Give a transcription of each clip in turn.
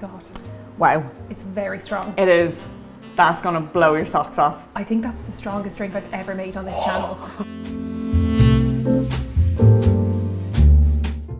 God. Wow. It's very strong. It is. That's going to blow your socks off. I think that's the strongest drink I've ever made on this channel.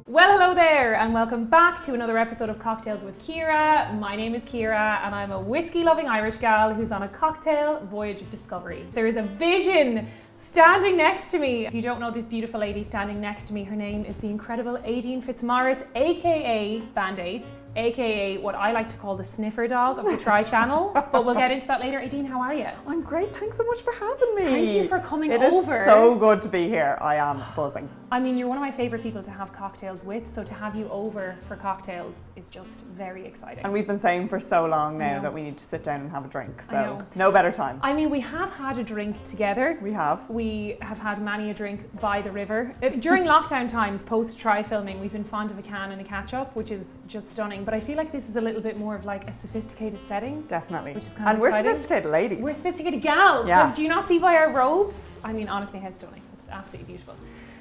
Well, hello there and welcome back to another episode of Cocktails with Ciara. My name is Ciara and I'm a whiskey-loving Irish gal who's on a cocktail voyage of discovery. There is a vision standing next to me. If you don't know this beautiful lady standing next to me, her name is the incredible Aideen Fitzmaurice, aka Band-Aid, aka what I like to call the sniffer dog of the Tri-Channel. But we'll get into that later. Aideen, how are you? I'm great. Thanks so much for having me. Thank you for coming over. It is so good to be here. I am buzzing. I mean, you're one of my favorite people to have cocktails with, so to have you over for cocktails is just very exciting. And we've been saying for so long now that we need to sit down and have a drink, I so know. no better time. I mean, we have had a drink together. We have. We have had many a drink by the river. During lockdown times, post-Tri filming, we've been fond of a can and a catch-up, which is just stunning. But I feel like this is a little bit more of like a sophisticated setting. Definitely. Which is kind of And exciting. we're sophisticated ladies. We're sophisticated gals. Yeah. So do you not see by our robes? I mean, honestly, how stunning. It's absolutely beautiful.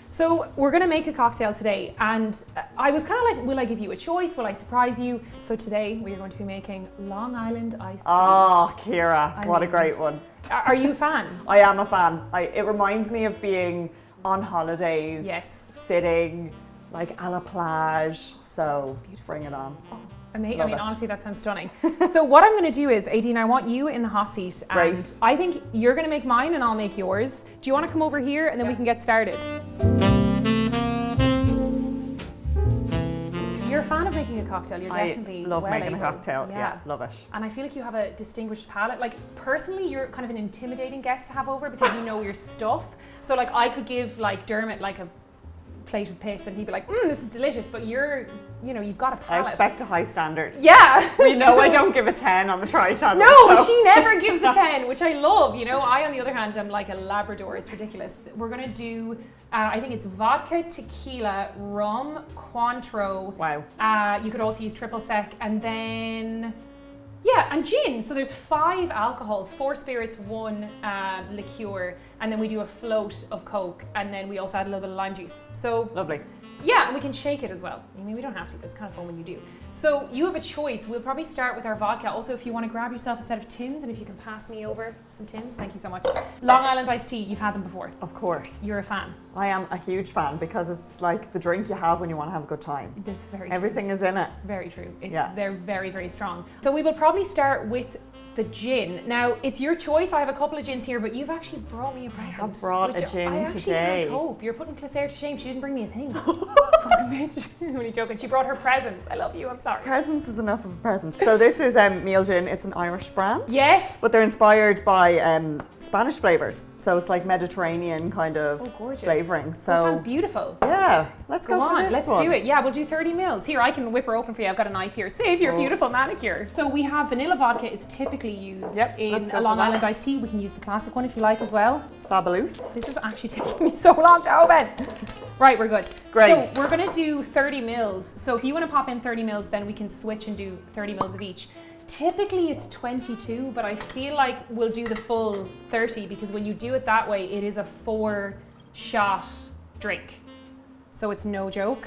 So we're going to make a cocktail today, and I was kind of like, will I give you a choice? Will I surprise you? So today we are going to be making Long Island iced tea. Oh, Ciara, what a great one. Are you a fan? I am a fan. It reminds me of being on holidays. Yes. Sitting like à la plage. So bring it on. Oh, amazing. Love I mean, it. honestly, that sounds stunning. So what I'm going to do is, Aideen, I want you in the hot seat. And Great. I think you're going to make mine and I'll make yours. Do you want to come over here and then we can get started? You're a fan of making a cocktail. You're definitely I love well making able. a cocktail. Yeah, love it. And I feel like you have a distinguished palate. Like, personally, you're kind of an intimidating guest to have over because you know your stuff. So like, I could give like Dermot like a plate of piss and he'd be like, this is delicious, but you've got a palate. I expect a high standard. Yeah. We know I don't give a 10 on the Tri-Channel. No, so. she never gives the 10, which I love. You know, I, on the other hand, am like a Labrador. It's ridiculous. We're going to do, I think it's vodka, tequila, rum, Cointreau. Wow. You could also use triple sec, and then, yeah, and gin. So there's 5 alcohols, 4 spirits, 1 liqueur, and then we do a float of Coke, and then we also add a little bit of lime juice. So Lovely. yeah, and we can shake it as well. I mean, we don't have to, but it's kind of fun when you do. So you have a choice. We'll probably start with our vodka. Also, if you want to grab yourself a set of tins, and if you can pass me over some tins, thank you so much. Long Island iced tea, you've had them before. Of course. You're a fan. I am a huge fan because it's like the drink you have when you want to have a good time. That's very true. Everything is in it. It's very true. They're very, very strong. So we will probably start with the gin. Now, it's your choice. I have a couple of gins here, but you've actually brought me a present. I have brought a gin I actually today. can't cope. You're putting Claire to shame. She didn't bring me a thing. Fucking bitch. I'm only joking. She brought her presents. I love you. I'm sorry. Presents is enough of a present. So this is Meal Gin. It's an Irish brand. Yes. But they're inspired by Spanish flavors. So it's like Mediterranean kind of flavoring. So that sounds beautiful. Yeah, let's go on. for this Let's one. do it. Yeah, we'll do 30 mils. Here, I can whip her open for you. I've got a knife here. Save your beautiful manicure. So we have vanilla vodka is typically used in a Long Island iced tea. We can use the classic one if you like as well. Fabulous. This is actually taking me so long to open. Right, we're good. Great. So we're going to do 30 mils. So if you want to pop in 30 mils, then we can switch and do 30 mils of each. Typically it's 22, but I feel like we'll do the full 30 because when you do it that way, it is a 4-shot drink. So it's no joke.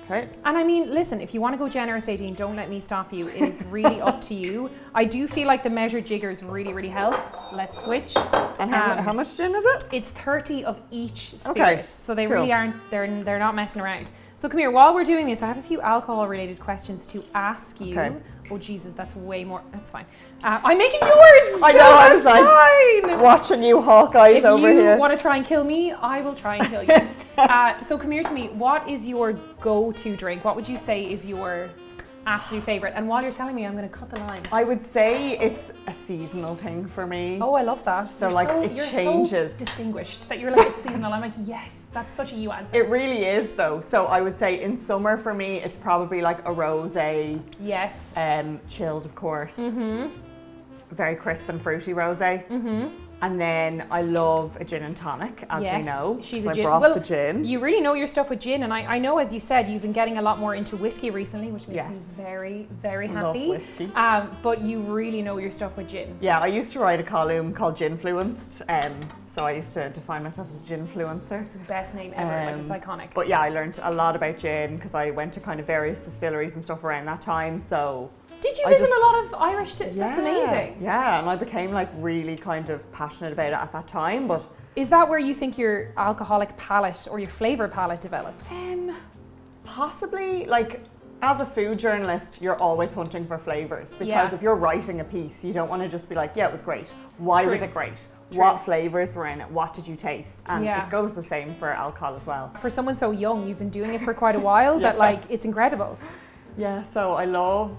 Okay. And I mean, listen, if you want to go generous, Aideen, don't let me stop you. It is really up to you. I do feel like the measured jiggers really help. Let's switch. And how much gin is it? It's 30 of each spirit. Okay, So they cool. really aren't, they're not messing around. So come here, while we're doing this, I have a few alcohol related questions to ask you. Okay. Oh Jesus, that's way more, that's fine. I'm making yours! I know, so I was that's like fine. watching you Hawkeyes over here. If you want to try and kill me, I will try and kill you. So come here to me, what is your go-to drink? What would you say is your absolute favorite? And while you're telling me, I'm going to cut the lines. I would say it's a seasonal thing for me. Oh, I love that. So it you're changes. So distinguished that you're like, it's seasonal. I'm like, yes, that's such a you answer. It really is though. So I would say in summer for me, it's probably like a rosé. Yes. Chilled, of course. Mm-hmm. Very crisp and fruity rosé. Mm-hmm. And then I love a gin and tonic, as we know. She's so a gin. I brought Well, the gin. you really know your stuff with gin, and I know, as you said, you've been getting a lot more into whiskey recently, which makes me very, very happy. Love whiskey. But you really know your stuff with gin. Yeah, I used to write a column called Ginfluenced, so I used to define myself as a ginfluencer. It's the best name ever, like it's iconic. But yeah, I learned a lot about gin because I went to kind of various distilleries and stuff around that time, so... Did you visit a lot of Irish? That's amazing. Yeah, and I became like really kind of passionate about it at that time. But is that where you think your alcoholic palate or your flavour palate developed? Possibly. Like, as a food journalist, you're always hunting for flavours because if you're writing a piece, you don't want to just be like, yeah, it was great. Why was it great? What flavours were in it? What did you taste? And it goes the same for alcohol as well. For someone so young, you've been doing it for quite a while, that like it's incredible. Yeah, so I love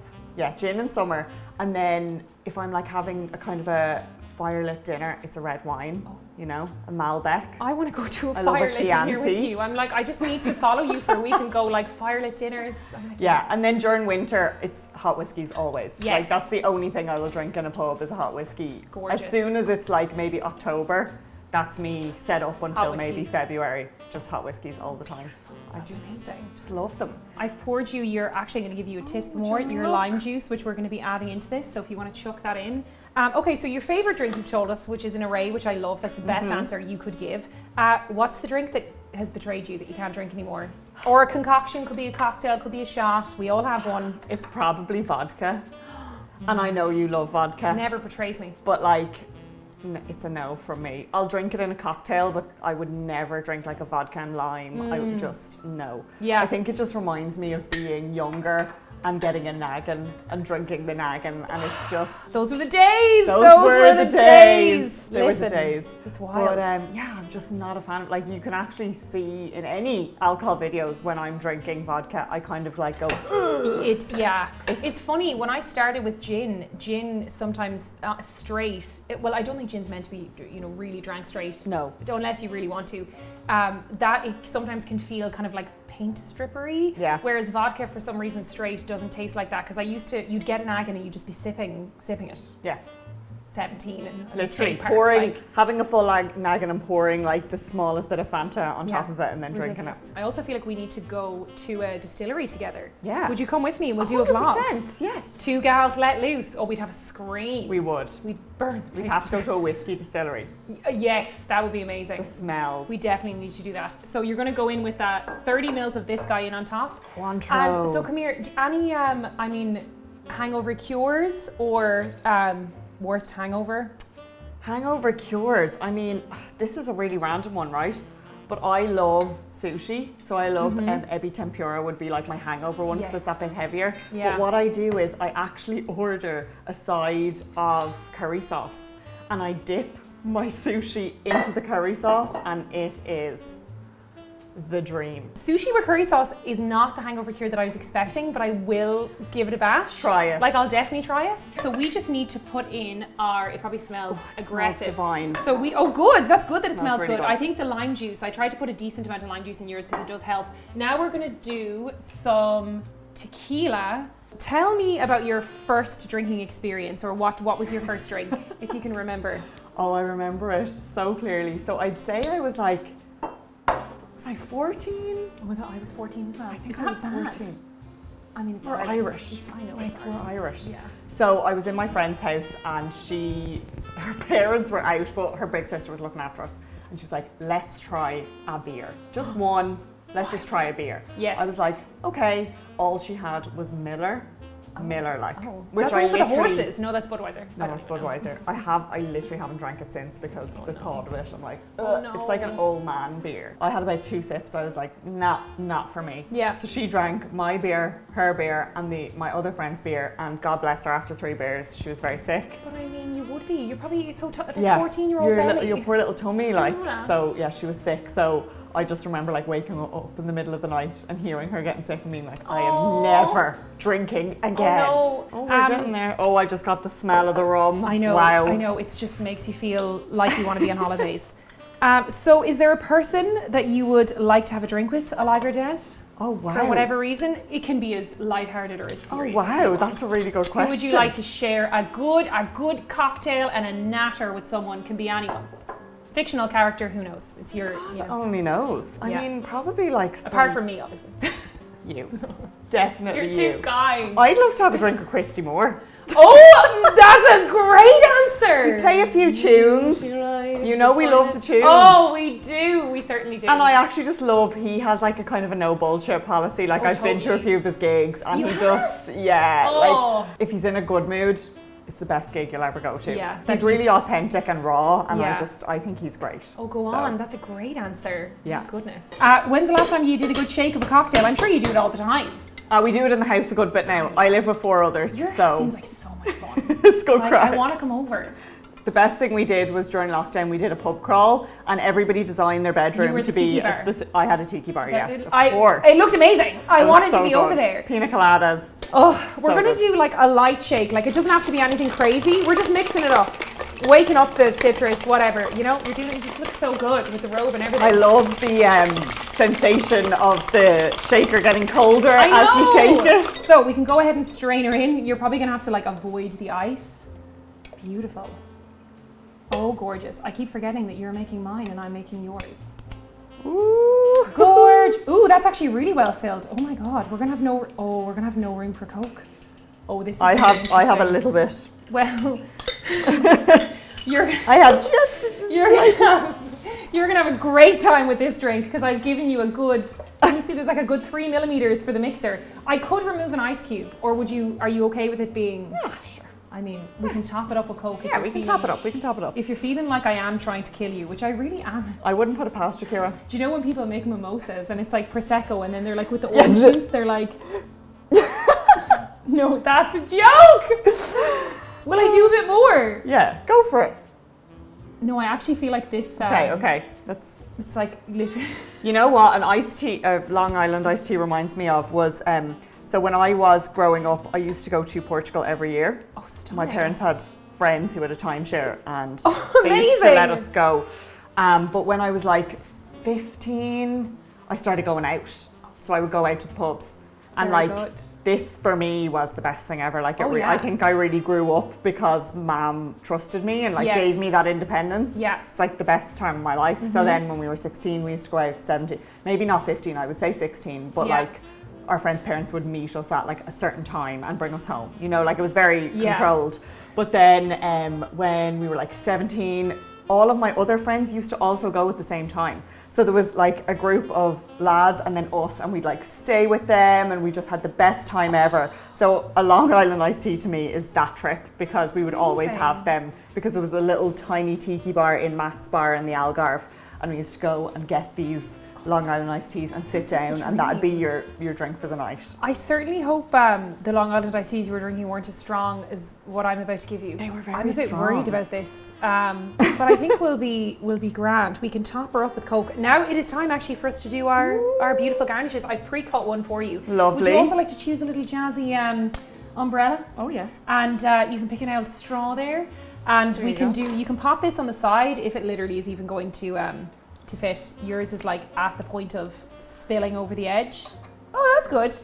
gin in summer, and then if I'm like having a kind of a firelit dinner, it's a red wine, you know, a Malbec. I want to go to a firelit dinner with you. I'm like, I just need to follow you for a week and go like firelit dinners. Like, and then during winter, it's hot whiskies always. Yes. Like that's the only thing I will drink in a pub is a hot whiskey. Gorgeous. As soon as it's like maybe October, that's me set up until maybe February, just hot whiskies all the time. That's amazing. Just love them. I've poured you, you're actually going to give you a taste more, your lime juice, which we're going to be adding into this. So if you want to chuck that in. Okay, so your favourite drink you've told us, which is an array, which I love. That's the best answer you could give. What's the drink that has betrayed you that you can't drink anymore? Or a concoction, could be a cocktail, could be a shot. We all have one. It's probably vodka. And I know you love vodka. Never betrays me. But like, it's a no from me. I'll drink it in a cocktail, but I would never drink like a vodka and lime. I would just, no. Yeah. I think it just reminds me of being younger and getting a naggin and drinking the naggin, and it's just... Those were the days! Those were the days! They were the Listen, days. It's wild. But I'm just not a fan. Like, you can actually see in any alcohol videos when I'm drinking vodka, I kind of like go... It's funny, when I started with gin sometimes straight, well, I don't think gin's meant to be, really drank straight. No. Unless you really want to. That it sometimes can feel kind of like paint strippery. Yeah. Whereas vodka, for some reason, straight doesn't taste like that. Because you'd get an agony and you'd just be sipping it. Yeah. 17 and literally pouring, having a full naggin and pouring like the smallest bit of Fanta on top of it and then drinking it. I also feel like we need to go to a distillery together. Yeah. Would you come with me? We'll do a vlog. Yes. Two gals let loose. Oh, we'd have a scream. We would. We'd burn. We'd have to go to a whiskey distillery. Yes, that would be amazing. The smells. We definitely need to do that. So you're going to go in with that 30 mils of this guy in on top. Cointreau. And so come here, any hangover cures or worst hangover? Hangover cures. I mean, this is a really random one, right? But I love sushi. So I love ebi tempura would be like my hangover one because it's that bit heavier. Yeah. But what I do is I actually order a side of curry sauce and I dip my sushi into the curry sauce and it is the dream. Sushi with curry sauce is not the hangover cure that I was expecting, but I will give it a bash. Try it. Like, I'll definitely try it. So we just need to put in it probably smells aggressive. Smells divine. So good. That's good that it smells really good. good. I think the lime juice, I tried to put a decent amount of lime juice in yours because it does help. Now we're going to do some tequila. Tell me about your first drinking experience, or what was your first drink, if you can remember. Oh, I remember it so clearly. So I'd say I was like, 14? Oh my God, I was 14 as well. I think I was 14. I mean, it's We're Ireland. Irish. I know, Like, it's we're Irish. Irish. Yeah. So I was in my friend's house and her parents were out, but her big sister was looking after us. And she was like, let's try a beer. Just one, let's just try a beer. Yes. I was like, okay. All she had was Miller. Which that's I one with the literally... horses. No, that's Budweiser. No, that's Budweiser. I literally haven't drank it since because the thought of it, I'm like, no. It's like an old man beer. I had about 2 sips. I was like, nah, not for me. Yeah. So she drank my beer, her beer, and my other friend's beer. And God bless her, after 3 beers, she was very sick. But I mean, you would be. You're probably so like 14-year-old belly. Your poor little tummy, like. Yeah. So yeah, she was sick. So I just remember like waking up in the middle of the night and hearing her getting sick and being like, I am never drinking again. Oh, no. We're getting there. Oh, I just got the smell of the rum. I know. Wow. I know. It just makes you feel like you want to be on holidays. So is there a person that you would like to have a drink with, alive or dead? Oh, wow. For whatever reason, it can be as lighthearted or as serious. Oh, wow, that's a really good question. Who would you like to share a good cocktail and a natter with someone? Can be anyone. Fictional character, who knows? It's your... God only knows. I mean, probably like apart from me, obviously. You. Definitely you. You're too kind. I'd love to have a drink with Christy Moore. Oh, that's a great answer. We play a few tunes. You know we love the tunes. Oh, we do. We certainly do. And I actually just love, he has like a kind of a no bullshit policy. Like I've been to a few of his gigs and he just, like if he's in a good mood, it's the best gig you'll ever go to. Yeah, he's really authentic and raw, and yeah. I think he's great. Oh, go on. That's a great answer. Yeah. Oh, goodness. When's the last time you did a good shake of a cocktail? I'm sure you do it all the time. We do it in the house a good bit now. I live with 4 others. Your house seems like so much fun. It's good crack. I want to come over. The best thing we did was during lockdown, we did a pub crawl and everybody designed their bedroom to be a specific... I had a tiki bar, yes, of course. It looked amazing. I wanted to be over there. Pina coladas. Oh, we're going to do like a light shake. Like it doesn't have to be anything crazy. We're just mixing it up. Waking up the citrus, whatever. You know, you're doing it. You just look so good with the robe and everything. I love the sensation of the shaker getting colder as you shake it. So we can go ahead and strain her in. You're probably going to have to like avoid the ice. Beautiful. Oh, gorgeous. I keep forgetting that you're making mine and I'm making yours. Ooh. Gorge. Ooh, that's actually really well filled. Oh my God. We're going to have no room for Coke. Oh, this is I have a little bit. Well, you're gonna have a great time with this drink because I've given you a good, can you see there's like a good 3 millimeters for the mixer. I could remove an ice cube, or are you okay with it being? Yeah, sure. I mean, we can top it up with Coke. Yeah, we can top it up. We can top it up. If you're feeling like I am trying to kill you, which I really am. I wouldn't put it past you, Ciara. Do you know when people make mimosas and it's like Prosecco and then they're like with the orange juice, they're like, no, that's a joke. Will I do a bit more? Yeah, go for it. No, I actually feel like this. Okay. It's like literally. You know what? An iced tea, Long Island iced tea reminds me of was. So when I was growing up, I used to go to Portugal every year. Oh, stunning. My parents had friends who had a timeshare, and they used to let us go. But when I was like 15, I started going out. So I would go out to the pubs. And this for me was the best thing ever. I think I really grew up because Mom trusted me and gave me that independence. Yeah. It's like the best time of my life. Mm-hmm. So then when we were 16, we used to go out 17, maybe not 15, I would say 16, but our friends' parents would meet us at like a certain time and bring us home. You know, like it was very controlled. But then when we were like 17, all of my other friends used to also go at the same time. So there was like a group of lads and then us, and we'd like stay with them, and we just had the best time ever. So a Long Island iced tea to me is that trip, because we would always have them, because there was a little tiny tiki bar in Matt's bar in the Algarve, and we used to go and get these Long Island iced teas and sit down, and that'd be your drink for the night. I certainly hope the Long Island iced teas you were drinking weren't as strong as what I'm about to give you. They were very strong. I'm a bit worried about this, but I think we'll be grand. We can top her up with Coke. Now it is time actually for us to do our beautiful garnishes. I've pre-cut one for you. Lovely. Would you also like to choose a little jazzy umbrella? Oh yes. And you can pick an old straw there, and you can pop this on the side if it literally is even going to fit. Yours is like at the point of spilling over the edge. Oh, that's good.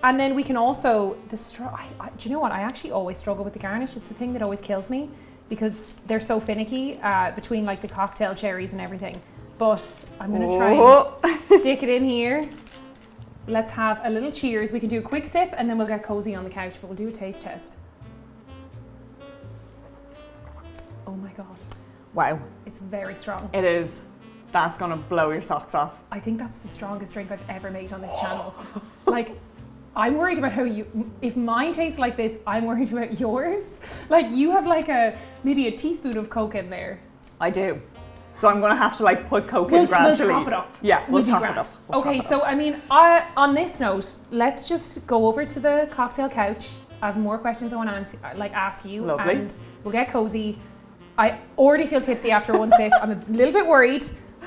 And then we can also, the straw, do you know what? I actually always struggle with the garnish. It's the thing that always kills me because they're so finicky between like the cocktail cherries and everything. But I'm gonna try and stick it in here. Let's have a little cheers. We can do a quick sip and then we'll get cozy on the couch, but we'll do a taste test. Oh my God. Wow. It's very strong. It is. That's gonna blow your socks off. I think that's the strongest drink I've ever made on this channel. Like, I'm worried about if mine tastes like this, I'm worried about yours. Like, you have like maybe a teaspoon of Coke in there. I do. So I'm gonna have to like put Coke in gradually. We'll top it up. Yeah, we'll top it up. Okay, so I mean, on this note, let's just go over to the cocktail couch. I have more questions I want to ask you. Lovely. And we'll get cozy. I already feel tipsy after one sip. I'm a little bit worried.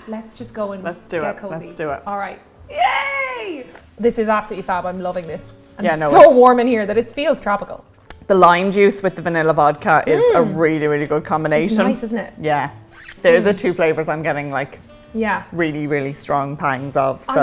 Let's just go and get cozy. Let's do it. All right. Yay! This is absolutely fab. I'm loving this. And yeah, it's so warm in here that it feels tropical. The lime juice with the vanilla vodka is a really, really good combination. It's nice, isn't it? Yeah. They're the two flavours I'm getting like Yeah. really, really strong pangs of. So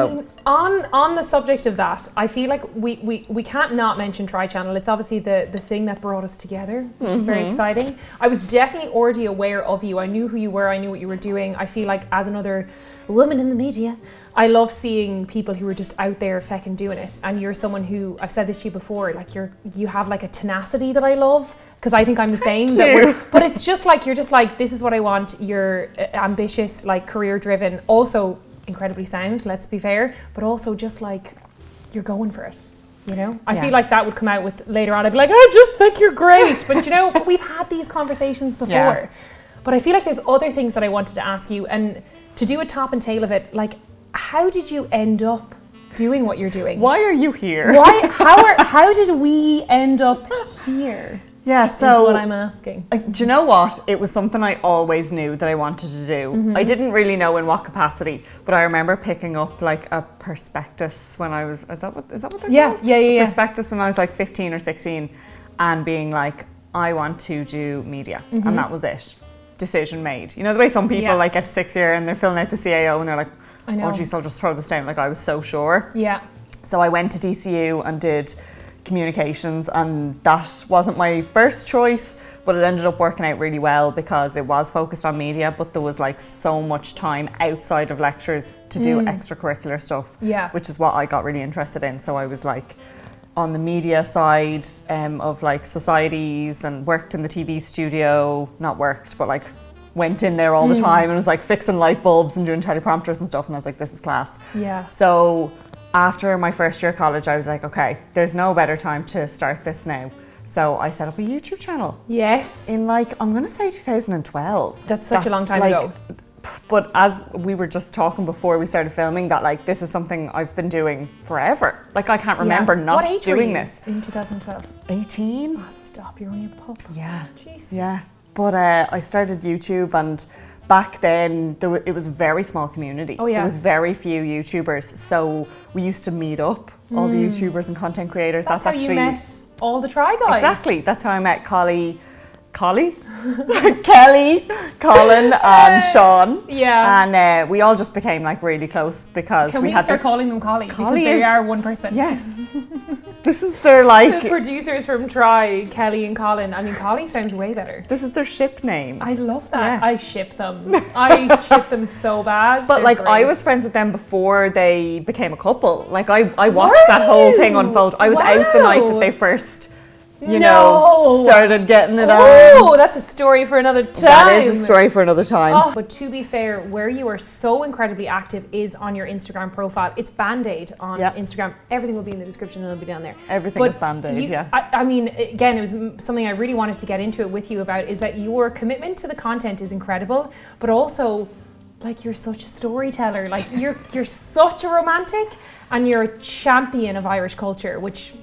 I mean, on the subject of that, I feel like we can't not mention Tri-Channel. It's obviously the thing that brought us together, which is very exciting. I was definitely already aware of you. I knew who you were. I knew what you were doing. I feel like as another woman in the media, I love seeing people who are just out there feckin' doing it. And you're someone who, I've said this to you before, like you have like a tenacity that I love, because I think I'm the same. But it's just like, you're just like, this is what I want. You're ambitious, like career driven, also incredibly sound, let's be fair, but also just like, you're going for it. You know, I feel like that would come out with later on. I'd be like, I just think you're great. But you know, but we've had these conversations before. Yeah. But I feel like there's other things that I wanted to ask you, and to do a top and tail of it, like, how did you end up doing what you're doing? Why are you here? How did we end up here? Yeah, so is what I'm asking. Do you know what? It was something I always knew that I wanted to do. I didn't really know in what capacity, but I remember picking up like a prospectus when I was, is that what they're called? Yeah. Prospectus when I was like 15 or 16, and being like, I want to do media, and that was it. Decision made. You know the way some people like get to 6th year and they're filling out the CAO and they're like, oh geez, I'll just throw this down. Like, I was so sure. Yeah. So I went to DCU and did communications, and that wasn't my first choice, but it ended up working out really well because it was focused on media, but there was like so much time outside of lectures to do extracurricular stuff, which is what I got really interested in. So I was like on the media side of like societies, and worked in the TV studio, not worked, but like went in there all the time and was like fixing light bulbs and doing teleprompters and stuff, and I was like, this is class. Yeah. So after my first year of college, I was like, okay, there's no better time to start this now. So I set up a YouTube channel. Yes. In like, I'm gonna say 2012. That's such a long time ago. But as we were just talking before we started filming, that like, this is something I've been doing forever. Like, I can't remember not what age doing were you this. In 2012? 18. Oh, stop, you're only a pup. Yeah. Jesus. Yeah. But I started YouTube, and back then it was a very small community. Oh yeah. There was very few YouTubers, so we used to meet up, all the YouTubers and content creators. That's how you met all the Try guys. Exactly. That's how I met Kelly, Colin, and Sean. Yeah. And we all just became like really close because we had start calling them Collie because they are one person. Yes. This is their like the producers from Try, Kelly and Colin. I mean, Collie sounds way better. This is their ship name. I love that. Yes. I ship them. I ship them so bad. But like, great. I was friends with them before they became a couple. Like, I watched that whole thing unfold. I was out the night that they first started getting it on. Oh, that's a story for another time. That is a story for another time. Oh, but to be fair, where you are so incredibly active is on your Instagram profile. It's Band-Aid on Instagram. Everything will be in the description and it'll be down there. Everything is Band-Aid, I mean, again, it was something I really wanted to get into it with you about, is that your commitment to the content is incredible, but also, like, you're such a storyteller. Like, you're such a romantic, and you're a champion of Irish culture, which,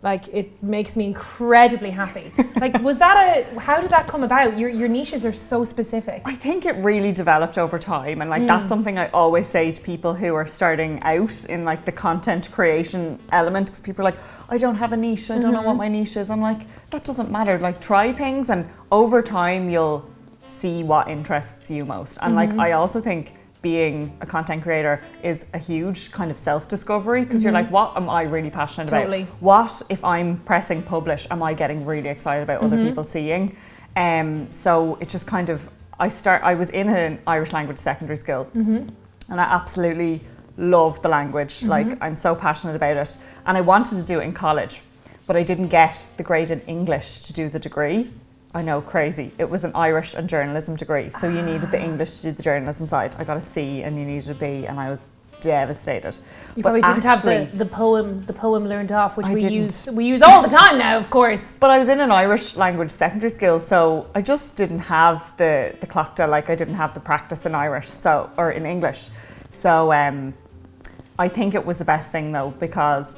like, it makes me incredibly happy. Like, how did that come about? Your niches are so specific. I think it really developed over time, and like that's something I always say to people who are starting out in like the content creation element, because people are like, I don't have a niche, I don't know what my niche is. I'm like, that doesn't matter. Like, try things, and over time you'll see what interests you most. And like, I also think being a content creator is a huge kind of self-discovery, because you're like, what am I really passionate about? What, if I'm pressing publish, am I getting really excited about other people seeing? So it just kind of, I was in an Irish language secondary school, and I absolutely love the language. Like, I'm so passionate about it, and I wanted to do it in college, but I didn't get the grade in English to do the degree. I know, crazy. It was an Irish and journalism degree, so you needed the English to do the journalism side. I got a C and you needed a B, and I was devastated. You probably didn't have the poem learned off, which we use all the time now, of course. But I was in an Irish language secondary school, so I just didn't have the clochta, like I didn't have the practice in Irish, or in English. So I think it was the best thing though, because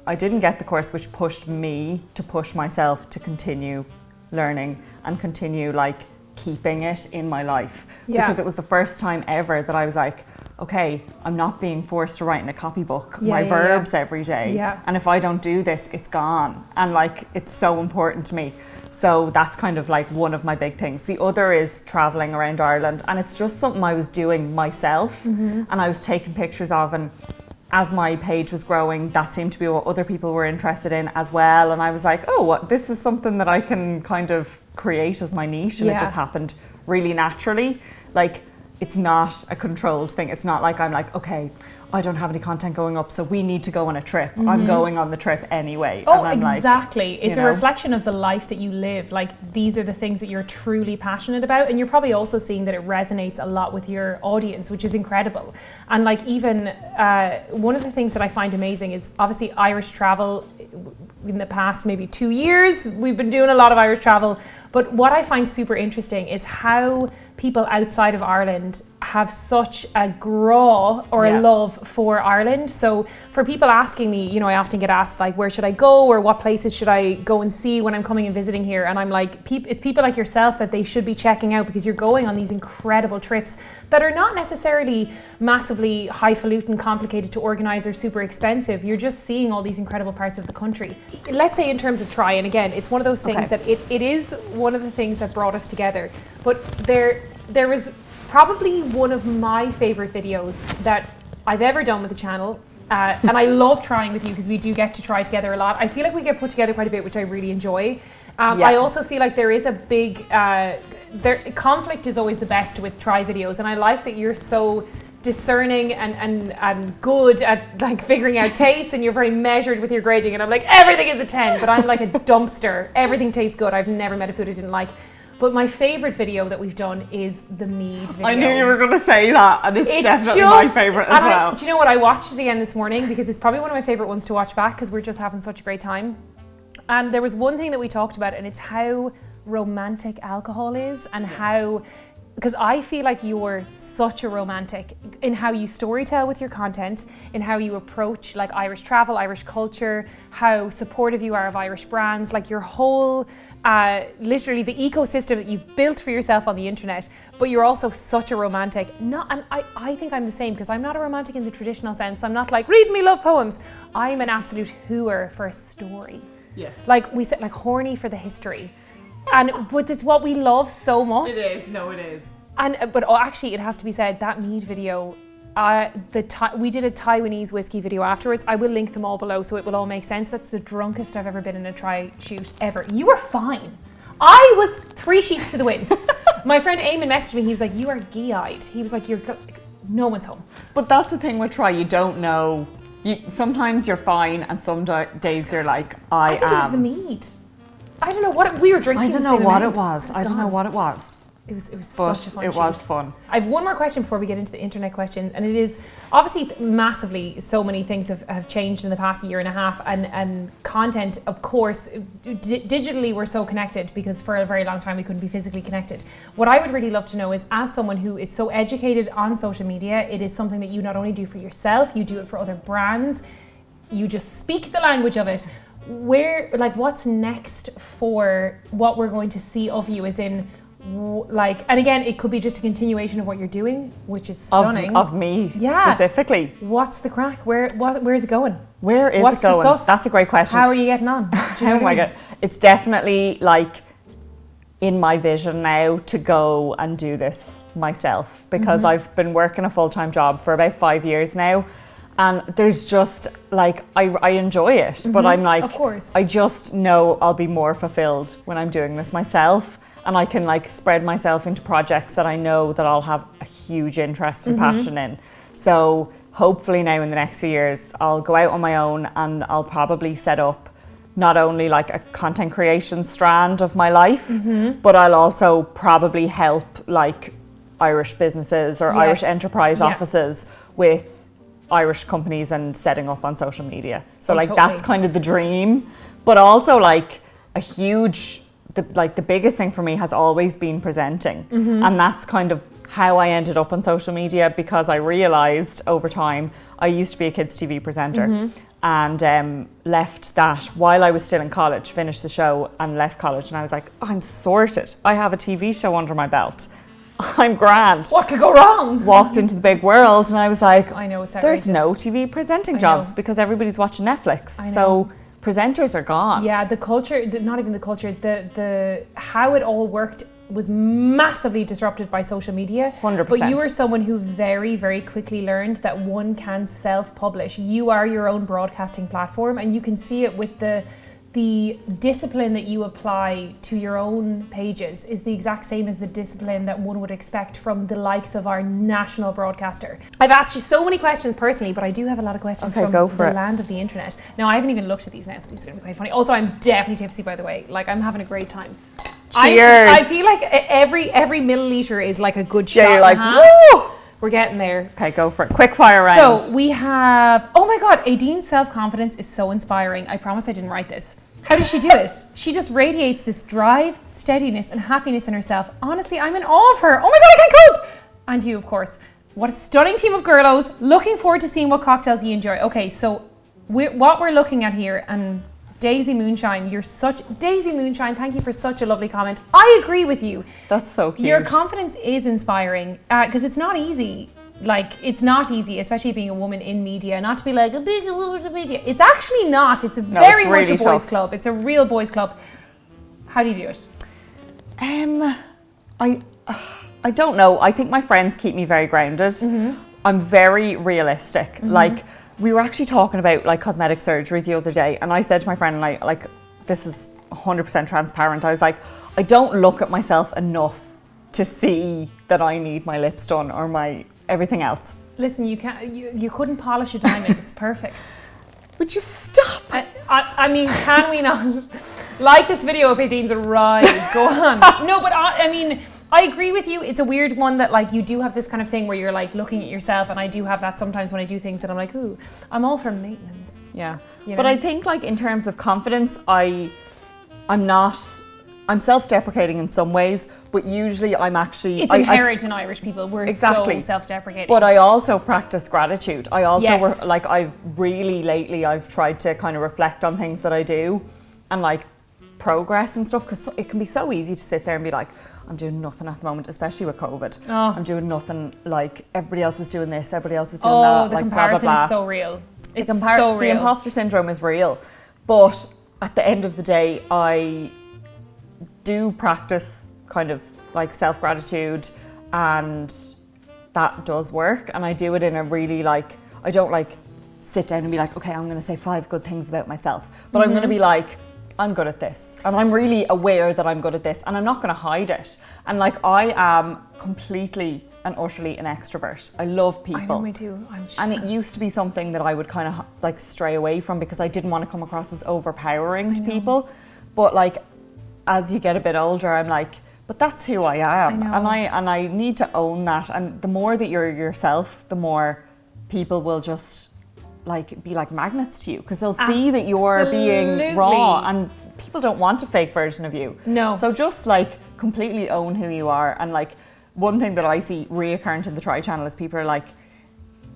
I didn't get the course, which pushed me to push myself to continue learning and continue like keeping it in my life, because it was the first time ever that I was like, okay, I'm not being forced to write in a copybook my verbs every day, and if I don't do this, it's gone, and like, it's so important to me. So that's kind of like one of my big things. The other is traveling around Ireland, and it's just something I was doing myself, and I was taking pictures of, and as my page was growing, that seemed to be what other people were interested in as well. And I was like, oh, this is something that I can kind of create as my niche. And it just happened really naturally. Like, it's not a controlled thing. It's not like I'm like, okay, I don't have any content going up, so we need to go on a trip. I'm going on the trip anyway. Oh, and I'm exactly. Like, it's a reflection of the life that you live. Like, these are the things that you're truly passionate about. And you're probably also seeing that it resonates a lot with your audience, which is incredible. And like, even one of the things that I find amazing is obviously Irish travel. In the past maybe 2 years, we've been doing a lot of Irish travel. But what I find super interesting is how people outside of Ireland have such a graw or a love for Ireland. So for people asking me, you know, I often get asked like, where should I go, or what places should I go and see when I'm coming and visiting here? And I'm like, it's people like yourself that they should be checking out, because you're going on these incredible trips that are not necessarily massively highfalutin, complicated to organize, or super expensive. You're just seeing all these incredible parts of the country. Let's say in terms of try, and again, it's one of those things that it is one of the things that brought us together. But there was probably one of my favorite videos that I've ever done with the channel. And I love trying with you, because we do get to try together a lot. I feel like we get put together quite a bit, which I really enjoy. I also feel like there is a big, conflict is always the best with try videos. And I like that you're so discerning and good at like figuring out tastes, and you're very measured with your grading. And I'm like, everything is a 10, but I'm like a dumpster. Everything tastes good. I've never met a food I didn't like. But my favourite video that we've done is the mead video. I knew you were going to say that, and it's definitely my favourite as well. Do you know what? I watched it again this morning, because it's probably one of my favourite ones to watch back, because we're just having such a great time. And there was one thing that we talked about, and it's how romantic alcohol is, and how, because I feel like you're such a romantic in how you storytell with your content, in how you approach like Irish travel, Irish culture, how supportive you are of Irish brands, like your whole, literally the ecosystem that you've built for yourself on the internet. But you're also such a romantic. And I think I'm the same, because I'm not a romantic in the traditional sense. I'm not like, read me love poems. I'm an absolute hooer for a story. Yes. Like we said, like horny for the history. But it's what we love so much. It is. No, it is. But actually, it has to be said, that mead video, we did a Taiwanese whiskey video afterwards. I will link them all below, so it will all make sense. That's the drunkest I've ever been in a try shoot ever. You were fine. I was 3 sheets to the wind. My friend Eamon messaged me. He was like, you are gee-eyed. He was like, no one's home. But that's the thing with try. You don't know. Sometimes you're fine, and some days you're like, I think it was the mead. I don't know what we were drinking. I don't know what it was. I don't know what it was. It was such a fun It was fun. I have one more question before we get into the internet question, and it is obviously massively, so many things have changed in the past year and a half, and content, of course, digitally we're so connected, because for a very long time we couldn't be physically connected. What I would really love to know is, as someone who is so educated on social media, it is something that you not only do for yourself, you do it for other brands, you just speak the language of it. What's next for what we're going to see of you, as in, like, and again, it could be just a continuation of what you're doing, which is stunning. Of me specifically. What's the crack? Where is it going? Where is it going? That's a great question. How are you getting on? Oh my God. It's definitely like in my vision now to go and do this myself, because I've been working a full-time job for about 5 years now. And there's just like, I enjoy it, but I'm like, of course, I just know I'll be more fulfilled when I'm doing this myself, and I can like spread myself into projects that I know that I'll have a huge interest and passion in. So hopefully now in the next few years, I'll go out on my own, and I'll probably set up not only like a content creation strand of my life, but I'll also probably help like Irish businesses or Irish enterprise offices with Irish companies and setting up on social media. So that's kind of the dream, but also like a huge, the biggest thing for me has always been presenting. And that's kind of how I ended up on social media, because I realized over time, I used to be a kids TV presenter and left that while I was still in college, finished the show and left college, and I was like, oh, I'm sorted. I have a TV show under my belt. I'm grand. What could go wrong? Walked into the big world, and I was like, I know, it's outrageous. There's no TV presenting jobs because everybody's watching Netflix. So presenters are gone. Yeah, the culture, not even the culture, the how it all worked was massively disrupted by social media. 100%. But you were someone who very, very quickly learned that one can self-publish. You are your own broadcasting platform, and you can see it with the discipline that you apply to your own pages is the exact same as the discipline that one would expect from the likes of our national broadcaster. I've asked you so many questions personally, but I do have a lot of questions from the land of the internet. Now, I haven't even looked at these now, so these are going to be quite funny. Also, I'm definitely tipsy, by the way. Like, I'm having a great time. Cheers. I feel like every milliliter is like a good shot. Yeah, you're like, woo! We're getting there. Okay, go for it. Quick fire round. So we have, oh my God, Aideen's self-confidence is so inspiring. I promise I didn't write this. How does she do it? She just radiates this drive, steadiness, and happiness in herself. Honestly, I'm in awe of her. Oh my God, I can't cope. And you, of course. What a stunning team of girlos. Looking forward to seeing what cocktails you enjoy. Okay, so what we're looking at here, and Daisy Moonshine, Daisy Moonshine, thank you for such a lovely comment. I agree with you. That's so cute. Your confidence is inspiring because it's not easy. Like, it's not easy, especially being a woman in media, not to be like a big woman in media. It's actually not. It's very much a boys' club. It's a real boys' club. How do you do it? I don't know. I think my friends keep me very grounded. Mm-hmm. I'm very realistic. Mm-hmm. Like, we were actually talking about like cosmetic surgery the other day, and I said to my friend, like this is 100% transparent. I was like, I don't look at myself enough to see that I need my lips done or my everything else. Listen, you couldn't polish a diamond. It's perfect. Would you stop? I mean, can we not? Like this video of Aideen's arrived. Go on. No, but I mean, I agree with you. It's a weird one that like you do have this kind of thing where you're like looking at yourself, and I do have that sometimes when I do things that I'm like, ooh, I'm all for maintenance. Yeah. You but know? I think like in terms of confidence, I'm self-deprecating in some ways, but usually I'm actually... It's inherent in Irish people. We're exactly. so self-deprecating. But I also practice gratitude. I also, yes. lately, I've tried to kind of reflect on things that I do and like progress and stuff, because it can be so easy to sit there and be like, I'm doing nothing at the moment, especially with COVID. Oh. I'm doing nothing, like everybody else is doing this, everybody else is doing Oh, that. the like, comparison blah, blah, blah. is so real. It's so real. The imposter syndrome is real. But at the end of the day, I do practice kind of like self-gratitude, and that does work. And I do it in a really like, I don't like sit down and be like, okay, I'm going to say 5 good things about myself. But I'm going to be like, I'm good at this. And I'm really aware that I'm good at this, and I'm not going to hide it. And like, I am completely and utterly an extrovert. I love people. I know, me too. And it used to be something that I would kind of like stray away from because I didn't want to come across as overpowering to people. But like, as you get a bit older, I'm like, but that's who I am. And I need to own that. And the more that you're yourself, the more people will just like be like magnets to you, because they'll see that you're being raw, and people don't want a fake version of you. No. So just like completely own who you are. And like, one thing that I see reoccurrent in the Try channel is people are like,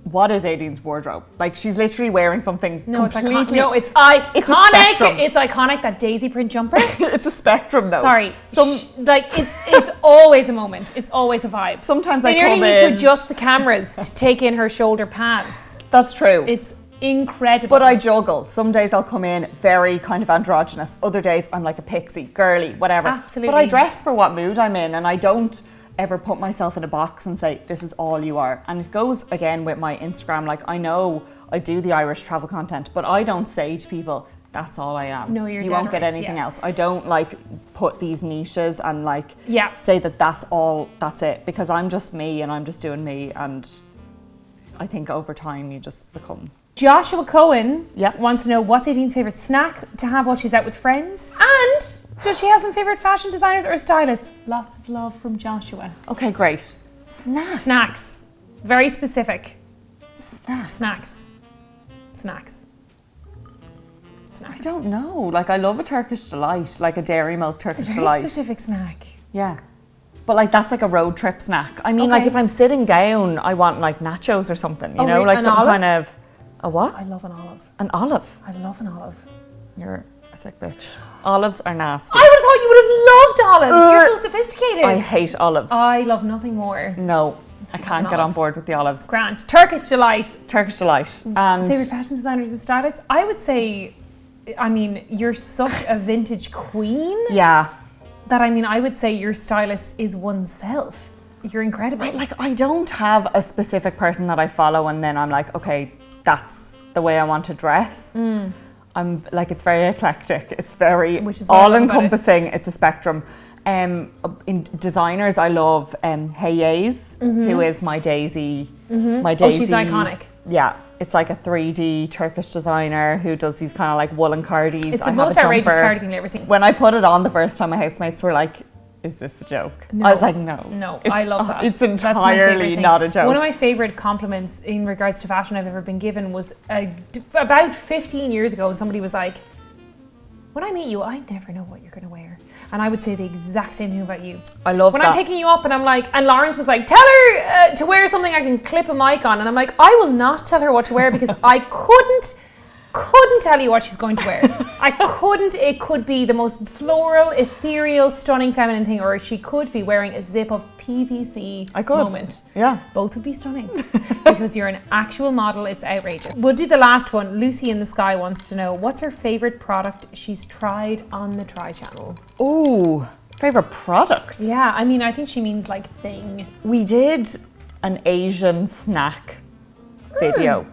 what is Aideen's wardrobe? Like, she's literally wearing something completely... It's iconic. It's iconic, that daisy print jumper. It's a spectrum though. Sorry. It's always a moment. It's always a vibe. Sometimes they nearly need to adjust the cameras to take in her shoulder pants. That's true. It's incredible. But I juggle. Some days I'll come in very kind of androgynous. Other days I'm like a pixie, girly, whatever. Absolutely. But I dress for what mood I'm in, and I don't ever put myself in a box and say, this is all you are. And it goes again with my Instagram. Like, I know I do the Irish travel content, but I don't say to people, that's all I am. No, you won't get anything else. I don't like put these niches and like say that that's it, because I'm just me and I'm just doing me. And I think over time you just become... Joshua Cohen wants to know, what's Aideen's favourite snack to have while she's out with friends? And does she have some favourite fashion designers or stylists? Lots of love from Joshua. Okay, great. Snacks. Very specific. Snacks. I don't know. Like, I love a Turkish delight, like a dairy milk Turkish delight. Very specific snack. Yeah. But like, that's like a road trip snack. I mean, like, if I'm sitting down, I want like nachos or something, you know, like some kind of... A what? I love an olive. An olive? I love an olive. You're a sick bitch. Olives are nasty. I would have thought you would have loved olives. You're so sophisticated. I hate olives. I love nothing more. No, I can't get on board with the olives. Grant. Turkish delight. And favourite fashion designers and stylists? I would say I mean, you're such a vintage queen. Yeah. That, I mean, I would say your stylist is oneself. You're incredible. I don't have a specific person that I follow and then I'm like, okay, that's the way I want to dress. I'm like, it's very eclectic. It's very all-encompassing. It's a spectrum. In designers, I love Hayes, who is my Daisy. My Daisy. Oh, she's iconic. Yeah. It's like a 3D Turkish designer who does these kind of like woolen cardies. It's the most outrageous cardigan you've ever seen. When I put it on the first time, my housemates were like, is this a joke? No. I was like, no. No, I love that. It's entirely not a joke. One of my favourite compliments in regards to fashion I've ever been given was about 15 years ago, and somebody was like, when I meet you, I never know what you're going to wear. And I would say the exact same thing about you. I love that. When I'm picking you up and I'm like, and Lawrence was like, tell her to wear something I can clip a mic on. And I'm like, I will not tell her what to wear because I couldn't tell you what she's going to wear. I couldn't. It could be the most floral, ethereal, stunning feminine thing, or she could be wearing a zip-up PVC moment. Yeah. Both would be stunning because you're an actual model. It's outrageous. We'll do the last one. Lucy in the Sky wants to know, what's her favourite product she's tried on the Try channel? Ooh, favourite product? Yeah, I mean, I think she means like thing. We did an Asian snack video.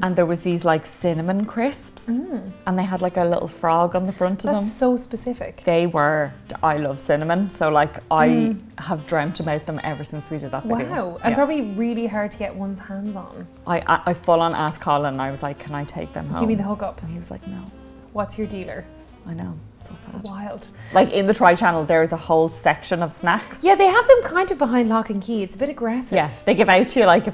And there was these like cinnamon crisps and they had like a little frog on the front of them. That's so specific. They were, I love cinnamon, so like I have dreamt about them ever since we did that video. Wow, and probably really hard to get one's hands on. I full on asked Colin, I was like, can I take them home? Give me the hookup. And he was like, no. What's your dealer? I know, so sad. Wild. Like in the Try channel, there is a whole section of snacks. Yeah, they have them kind of behind lock and key. It's a bit aggressive. Yeah, they give out to you like, they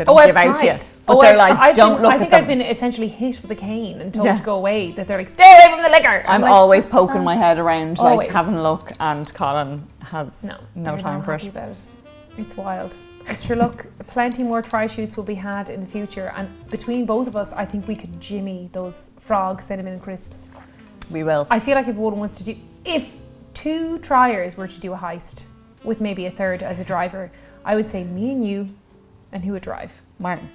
don't give out to you. But they're like, don't look at them. I think I've been essentially hit with a cane and told to go away, that they're like, stay away from the liquor. I'm like, always poking my head around, always. like having a look, and Colin has no time for it. About it. It's wild. But sure, look, plenty more Try shoots will be had in the future, and between both of us, I think we could jimmy those frog cinnamon crisps. We will. I feel like if two triers were to do a heist with maybe a third as a driver, I would say me and you, and who would drive? Martin.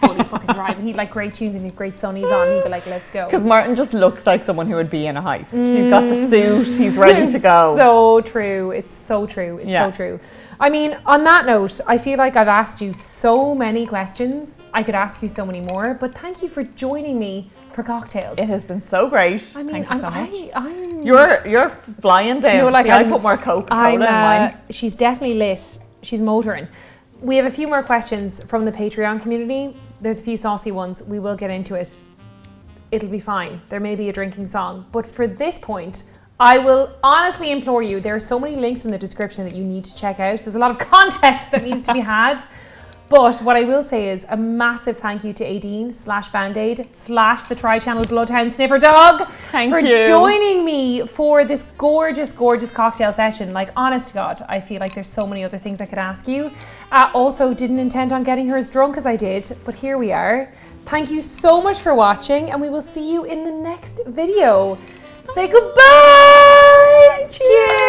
Fully fucking drive, and he'd like great tunes and he'd great sunnies on, he'd be like, let's go. Because Martin just looks like someone who would be in a heist. He's got the suit, he's ready to go. So true, it's so true, it's so true. I mean, on that note, I feel like I've asked you so many questions. I could ask you so many more, but thank you for joining me for cocktails. It has been so great. I mean, thank you so much. You're flying down. You know, like, I put more Coca-Cola in mine. She's definitely lit. She's motoring. We have a few more questions from the Patreon community. There's a few saucy ones. We will get into it. It'll be fine. There may be a drinking song. But for this point, I will honestly implore you, there are so many links in the description that you need to check out. There's a lot of context that needs to be had. But what I will say is a massive thank you to Aideen /Band-Aid / the Try Channel Bloodhound Sniffer Dog for joining me for this gorgeous, gorgeous cocktail session. Like, honest to God, I feel like there's so many other things I could ask you. Also, didn't intend on getting her as drunk as I did, but here we are. Thank you so much for watching, and we will see you in the next video. Say goodbye. Cheers.